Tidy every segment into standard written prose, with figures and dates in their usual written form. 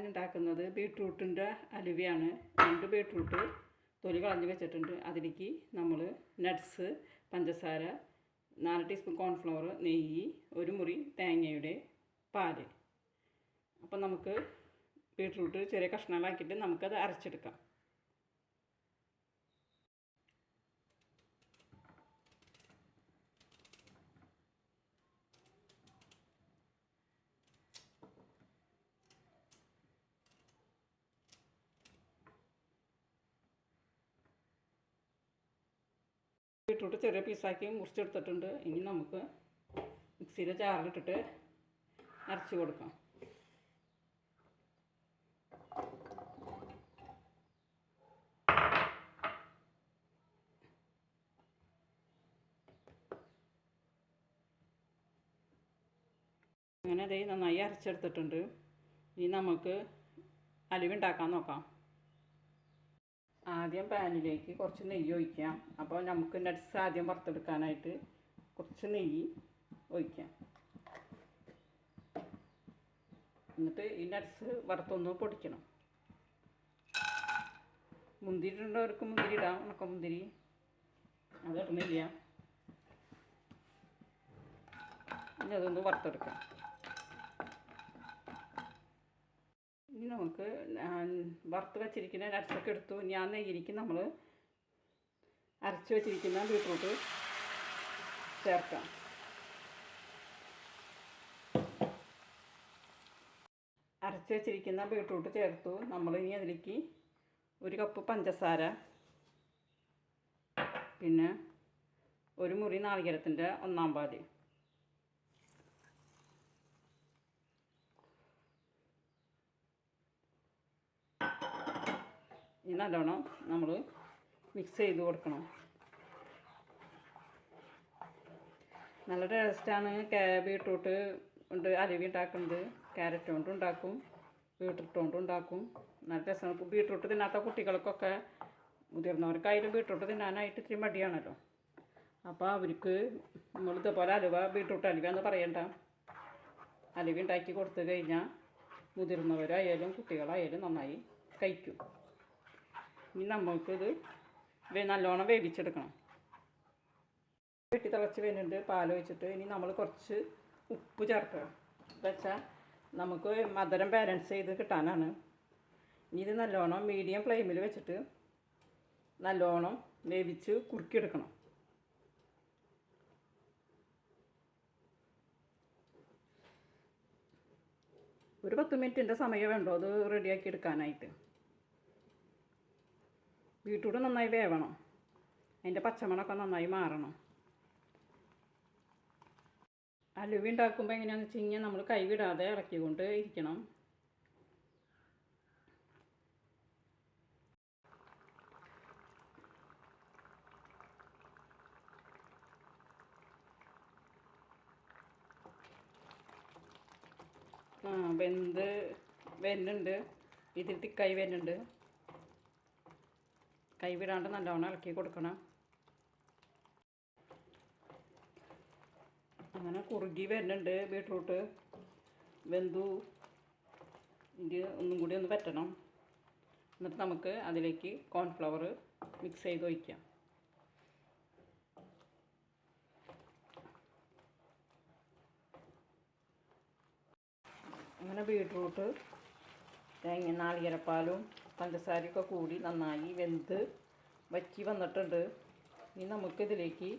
ഉണ്ടാക്കുന്നത് ബീട്രൂട്ടിൻ്റെ അലുവയാണ്. 2 ബീട്രൂട്ട് തൊലി കളഞ്ഞ് വെച്ചിട്ടുണ്ട്. അതിലേക്ക് നമ്മൾ നട്ട്സ്, പഞ്ചസാര, 4 ടീസ്പൂൺ കോൺഫ്ലവർ, നെയ്യ്, 1 മുറി തേങ്ങയുടെ പാല്. അപ്പം നമുക്ക് ബീട്രൂട്ട് ചെറിയ കഷ്ണങ്ങളാക്കിയിട്ട് നമുക്കത് അരച്ചെടുക്കാം. ബീട്രൂട്ട് ചെറിയ പീസാക്കി മുറിച്ചെടുത്തിട്ടുണ്ട്. ഇനി നമുക്ക് മിക്സിയിലെ ജാറിലിട്ടിട്ട് അരച്ച് കൊടുക്കാം. അങ്ങനെ അതേ നന്നായി അരച്ചെടുത്തിട്ടുണ്ട്. ഇനി നമുക്ക് അലുവ ഉണ്ടാക്കാൻ നോക്കാം. ആദ്യം പാനിലേക്ക് കുറച്ച് നെയ്യ് ഒഴിക്കാം. അപ്പോൾ നമുക്ക് നട്ട്സ് ആദ്യം വറുത്തെടുക്കാനായിട്ട് കുറച്ച് നെയ്യ് ഒഴിക്കാം. എന്നിട്ട് ഈ നട്ട്സ് വറുത്തൊന്ന് പൊടിക്കണം. മുന്തിരി ഇടേണ്ടവർക്ക് മുന്തിരി ഇടാം, ഉണക്കമുന്തിരി. അത് ഇടുന്നില്ല. ഇനി അതൊന്ന് വറുത്തെടുക്കാം. ഇനി നമുക്ക് വറുത്ത് വെച്ചിരിക്കുന്ന നട്ട്സൊക്കെ എടുത്തു. ഞാൻ നെയ്യിലേക്ക് നമ്മൾ അരച്ച് വെച്ചിരിക്കുന്ന ബീട്രൂട്ട് ചേർക്കാം. അരച്ച് വെച്ചിരിക്കുന്ന ബീട്രൂട്ട് ചേർത്തു. നമ്മൾ ഇനി അതിലേക്ക് 1 കപ്പ് പഞ്ചസാര, പിന്നെ 1 മുറി നാളികേരത്തിൻ്റെ 1/4 പാല്, ഇനി നല്ലോണം നമ്മൾ മിക്സ് ചെയ്ത് കൊടുക്കണം. നല്ല ടേസ്റ്റാണ് ബീട്രൂട്ട് കൊണ്ട് അലുവ ഉണ്ടാക്കുന്നത്. ക്യാരറ്റ് കൊണ്ടും ഉണ്ടാക്കും, ബീട്രൂട്ട് കൊണ്ടും ഉണ്ടാക്കും. നല്ല രസമാണ്. ബീട്രൂട്ട് തിന്നാത്ത കുട്ടികൾക്കൊക്കെ, മുതിർന്നവർക്കായാലും ബീട്രൂട്ട് തിന്നാനായിട്ട് ഇത്തിരി മടിയാണല്ലോ. അപ്പോൾ അവർക്ക് നമ്മൾ ഇതേപോലെ അലുവ, ബീട്രൂട്ട് അലുവ എന്ന് പറയണ്ട, അലുവ ഉണ്ടാക്കി കൊടുത്തു കഴിഞ്ഞാൽ മുതിർന്നവരായാലും കുട്ടികളായാലും നന്നായി കഴിക്കും. ഇനി നമുക്കിത് നല്ലോണം വേവിച്ചെടുക്കണം. വെട്ടി തിളച്ച് വരുന്നുണ്ട് പാൽ ഒഴിച്ചിട്ട്. ഇനി നമ്മൾ കുറച്ച് ഉപ്പ് ചേർക്കണം. വെച്ചാൽ നമുക്ക് മധുരം ബാലൻസ് ചെയ്ത് കിട്ടാനാണ്. ഇനി ഇത് നല്ലോണം മീഡിയം ഫ്ലെയിമിൽ വെച്ചിട്ട് നല്ലോണം വേവിച്ച് കുറുക്കിയെടുക്കണം. ഒരു 10 മിനിറ്റിൻ്റെ സമയം വേണ്ടോ അത് റെഡിയാക്കി എടുക്കാനായിട്ട്. ബീട്രൂട്ട് നന്നായി വേവണം, അതിൻ്റെ പച്ചമണമൊക്കെ നന്നായി മാറണം. അലുവ ഉണ്ടാക്കുമ്പോൾ എങ്ങനെയാണെന്ന് വെച്ച് കഴിഞ്ഞാൽ നമ്മൾ കൈവിടാതെ ഇളക്കിക്കൊണ്ട് ഇരിക്കണം. വെന്ത് വരുന്നുണ്ട്. ഇതിൽ തിക്കായി വരുന്നുണ്ട്. കൈവിടാണ്ട് നല്ലോണം ഇളക്കി കൊടുക്കണം. അങ്ങനെ കുറുകി വരുന്നുണ്ട്. ബീട്രൂട്ട് വെന്തു. ഇത് ഒന്നും കൂടി ഒന്ന് പറ്റണം. എന്നിട്ട് നമുക്ക് അതിലേക്ക് കോൺഫ്ലവർ മിക്സ് ചെയ്ത് ഒഴിക്കാം. അങ്ങനെ ബീട്രൂട്ട് നാളികേരപ്പാലും പഞ്ചസാരയൊക്കെ കൂടി നന്നായി വെന്ത് വറ്റി വന്നിട്ടുണ്ട്. ഇനി നമുക്കിതിലേക്ക്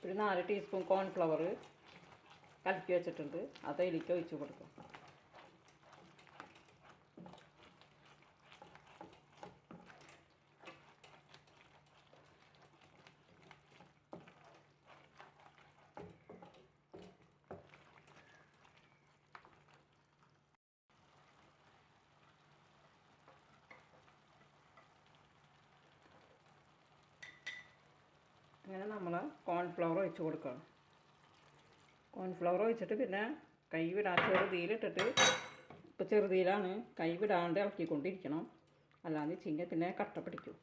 ഒരു 4 ടീസ്പൂൺ കോൺഫ്ലവർ കലക്കി വെച്ചിട്ടുണ്ട്, അതിലേക്ക് ഒഴിച്ച് കൊടുക്കാം. അങ്ങനെ നമ്മൾ കോൺഫ്ലവർ ഒഴിച്ച് കൊടുക്കണം. കോൺഫ്ലവർ ഒഴിച്ചിട്ട് പിന്നെ കൈ വിടാൻ ചെറുതീയിലിട്ടിട്ട്, ഇപ്പോൾ ചെറുതീയിലാണ്, കൈ വിടാണ്ട് ഇളക്കിക്കൊണ്ടിരിക്കണം. അല്ലാതെ വെച്ച് പിന്നെ കട്ട പിടിക്കും.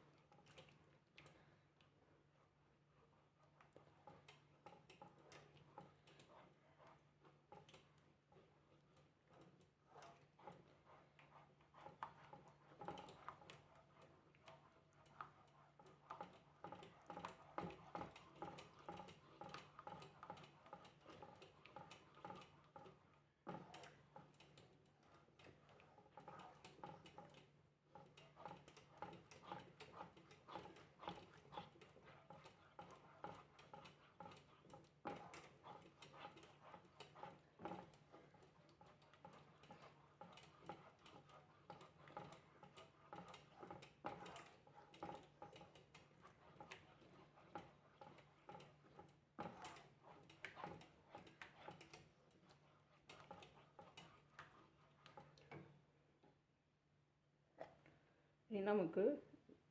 ഇനി നമുക്ക്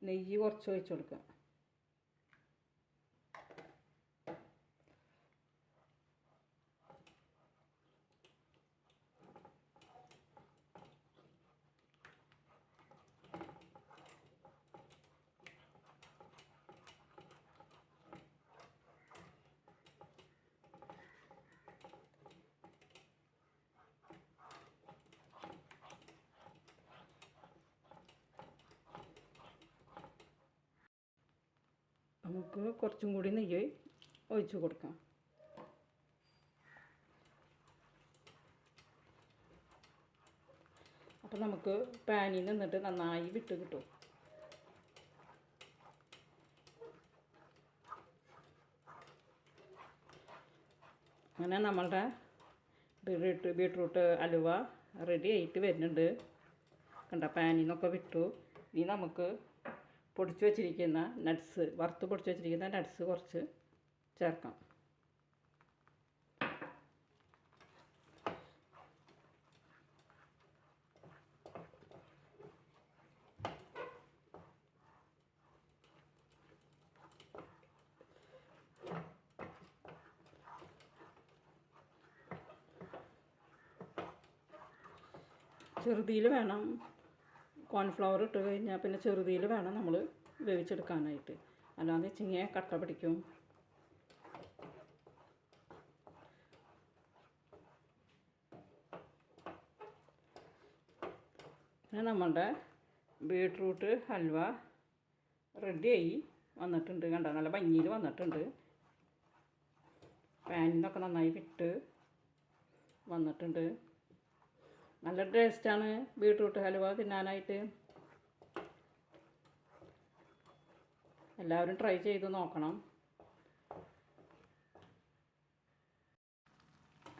നെയ്യ് കുറച്ച് ഒഴിച്ച് കൊടുക്കാം. നമുക്ക് കുറച്ചും കൂടി നെയ്യ് ഒഴിച്ച് കൊടുക്കാം. അപ്പോൾ നമുക്ക് പാനിൽ നിന്നിട്ട് നന്നായി വിട്ട് കിട്ടും. അങ്ങനെ നമ്മളുടെ ബീട്രൂട്ട് ഹലുവ റെഡി ആയിട്ട് വരുന്നുണ്ട്. കണ്ട, പാനിൽ നിന്നൊക്കെ വിട്ടു. ഇനി നമുക്ക് പൊടിച്ച് വെച്ചിരിക്കുന്ന നട്ട്സ്, വറുത്ത് പൊടിച്ച് വെച്ചിരിക്കുന്ന നട്ട്സ് കുറച്ച് ചേർക്കാം. ചെറുതിയിൽ വേണം, കോൺഫ്ലവർ ഇട്ട് കഴിഞ്ഞാൽ പിന്നെ ചെറുതിയിൽ വേണം നമ്മൾ വേവിച്ചെടുക്കാനായിട്ട്. അല്ലാതെ വെച്ചിങ്ങനെ കട്ട പിടിക്കും. പിന്നെ നമ്മളുടെ ബീട്രൂട്ട് ഹൽവ റെഡിയായി വന്നിട്ടുണ്ട്. കണ്ടോ, നല്ല ഭംഗിയിൽ വന്നിട്ടുണ്ട്. പാനിൽ നിന്നൊക്കെ നന്നായി വിട്ട് വന്നിട്ടുണ്ട്. നല്ല ടേസ്റ്റാണ് ബീട്രൂട്ട് ഹലുവ തിന്നാനായിട്ട്. എല്ലാവരും ട്രൈ ചെയ്ത് നോക്കണം.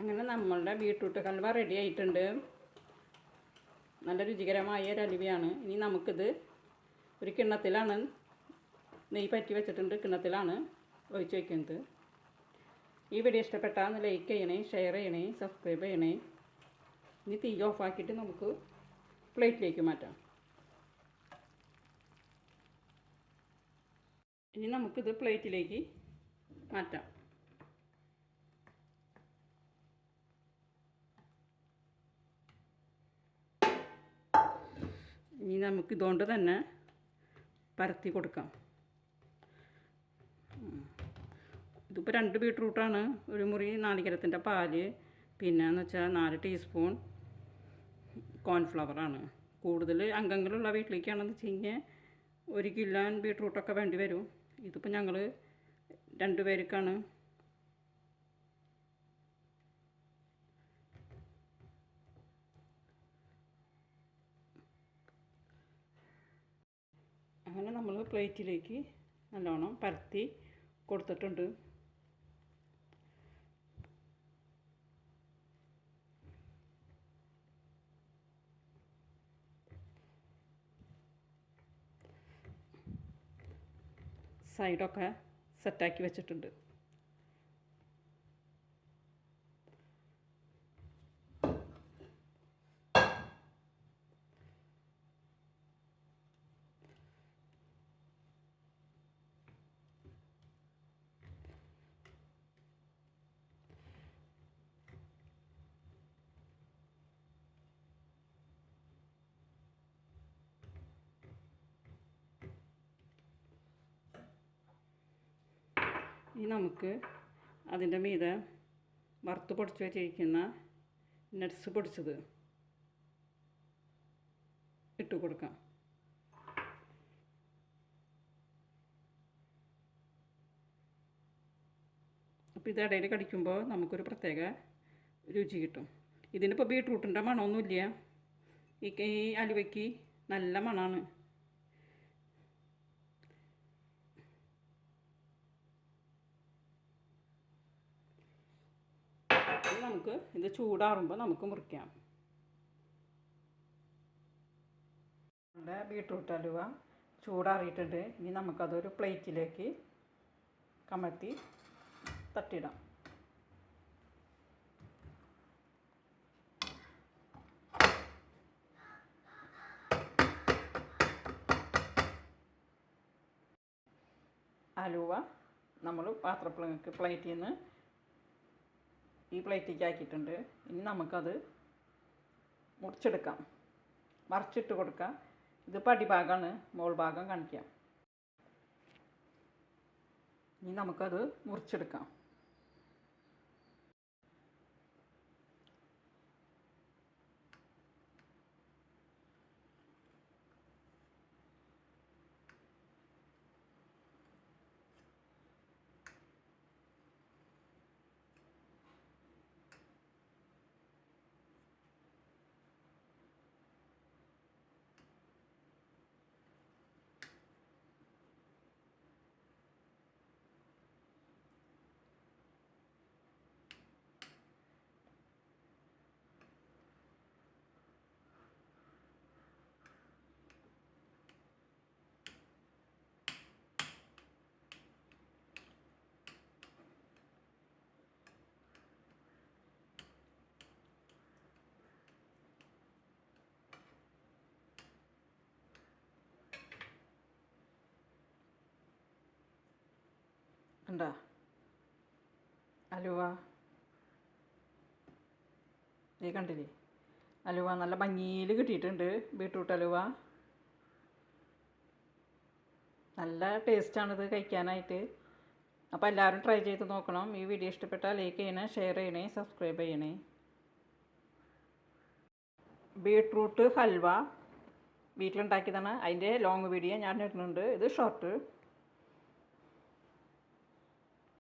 അങ്ങനെ നമ്മളുടെ ബീട്രൂട്ട് ഹൽവ റെഡി ആയിട്ടുണ്ട്. നല്ല രുചികരമായ ഒരു ഹലുവയാണ്. ഇനി നമുക്കിത് ഒരു കിണ്ണത്തിലാണ്, നെയ്യ് പറ്റി വെച്ചിട്ടുണ്ട്, കിണ്ണത്തിലാണ് ഒഴിച്ച് വയ്ക്കുന്നത്. ഈ വീഡിയോ ഇഷ്ടപ്പെട്ടാൽ ഒന്ന് ലൈക്ക് ചെയ്യണേ, ഷെയർ ചെയ്യണേ, സബ്സ്ക്രൈബ് ചെയ്യണേ. ഇനി തീ ഓഫാക്കിയിട്ട് നമുക്ക് പ്ലേറ്റിലേക്ക് മാറ്റാം. ഇനി നമുക്കിത് പ്ലേറ്റിലേക്ക് മാറ്റാം. ഇനി നമുക്കിതുകൊണ്ട് തന്നെ പരത്തി കൊടുക്കാം. ഇതിപ്പോൾ 2 ബീട്രൂട്ടാണ്, ഒരു മുറി നാളികേരത്തിൻ്റെ പാല്, പിന്നെയെന്ന് വെച്ചാൽ 4 ടീസ്പൂൺ കോൺഫ്ലവറാണ്. കൂടുതൽ അംഗങ്ങളുള്ള വീട്ടിലേക്കാണെന്ന് വെച്ച് കഴിഞ്ഞാൽ 1 കിലോ ബീട്രൂട്ടൊക്കെ വേണ്ടി വരും. ഇതിപ്പോൾ ഞങ്ങൾ 2 പേർക്കാണ്. അങ്ങനെ നമ്മൾ പ്ലേറ്റിലേക്ക് നല്ലോണം പരത്തി കൊടുത്തിട്ടുണ്ട്. സൈഡൊക്കെ സെറ്റാക്കി വെച്ചിട്ടുണ്ട്. ഇനി നമുക്ക് അതിൻ്റെ മീതെ വറുത്ത് പൊടിച്ച് വെച്ചിരിക്കുന്ന നട്ട്സ് പൊടിച്ചത് ഇട്ട് കൊടുക്കാം. അപ്പോൾ ഇത് ഇടയിൽ കടിക്കുമ്പോൾ നമുക്കൊരു പ്രത്യേക രുചി കിട്ടും. ഇതിനിപ്പോൾ ബീട്രൂട്ടിൻ്റെ മണമൊന്നുമില്ല. ഈ അലുവയ്ക്ക് നല്ല മണമാണ്. നമുക്ക് ഇത് ചൂടാറുമ്പോൾ നമുക്ക് മുറിക്കാം. നമ്മുടെ ബീട്രൂട്ട് ഹലുവ ചൂടാറിയിട്ടുണ്ട്. ഇനി നമുക്കതൊരു പ്ലേറ്റിലേക്ക് കമഴ്ത്തി തട്ടിടാം. അലുവ നമ്മൾ പ്ലേറ്റിൽ നിന്ന് ഈ പ്ലേറ്റിലേക്ക് ആക്കിയിട്ടുണ്ട്. ഇനി നമുക്കത് മുറിച്ചെടുക്കാം, മറിച്ചിട്ട് കൊടുക്കാം. ഇത് അടിഭാഗമാണ്, മോൾ ഭാഗം കാണിക്കാം. ഇനി നമുക്കത് മുറിച്ചെടുക്കാം. ഉണ്ടാ അലുവ ഈ കണ്ടില്ലേ, അലുവ നല്ല ഭംഗിയിൽ കിട്ടിയിട്ടുണ്ട്. ബീട്രൂട്ട് അലുവ നല്ല ടേസ്റ്റാണിത് കഴിക്കാനായിട്ട്. അപ്പോൾ എല്ലാവരും ട്രൈ ചെയ്ത് നോക്കണം. ഈ വീഡിയോ ഇഷ്ടപ്പെട്ടാൽ ലൈക്ക് ചെയ്യണേ, ഷെയർ ചെയ്യണേ, സബ്സ്ക്രൈബ് ചെയ്യണേ. ബീട്രൂട്ട് ഹൽവ വീട്ടിലുണ്ടാക്കിയതാണ്. അതിൻ്റെ ലോങ് വീഡിയോ ഞാൻ ഇടുന്നുണ്ട്. ഇത് ഷോർട്ട്.